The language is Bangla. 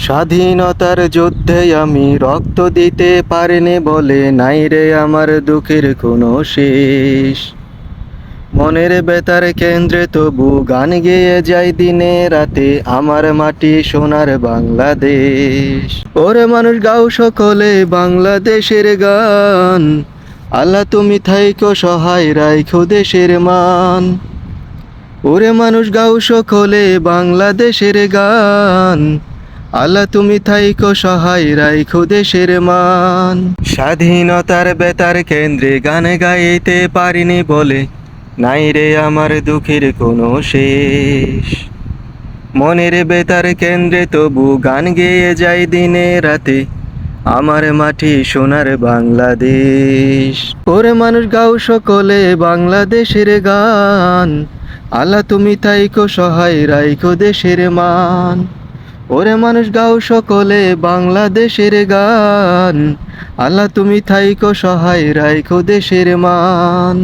স্বাধীনতার যুদ্ধে আমি রক্ত দিতে পারিনি বলে নাই রে আমার দুঃখের কোনো শেষ। মনের বেতার কেন্দ্রে তবু গান গেয়ে যাই দিনে রাতে, আমার মাটি সোনার বাংলাদেশ। ওরে মানুষ গাও সকলে বাংলাদেশের গান, আল্লাহ তুমি থাইকো সহায় রাইখো দেশের মান। ওরে মানুষ গাও সকলে বাংলাদেশের গান, আল্লাহ তুমি থাইকো সহায় রাইখো দেশের মান। স্বাধীনতার বেতার কেন্দ্রে গান গাইতে পারিনি বলে নাই রে আমার দুঃখের কোনো শেষ। মনের বেতার কেন্দ্রে তবু গান গেয়ে যাই দিনে রাতে, আমার মাটি সোনার বাংলাদেশ। ওরে মানুষ গাও সকলে বাংলাদেশের গান, আল্লাহ তুমি থাইকো সহায় রাইখো দেশের মান। ওরে মানুষ গাও সকলে বাংলাদেশের গান, আল্লাহ তুমি থাইকো সহায় রাইখো দেশের মান।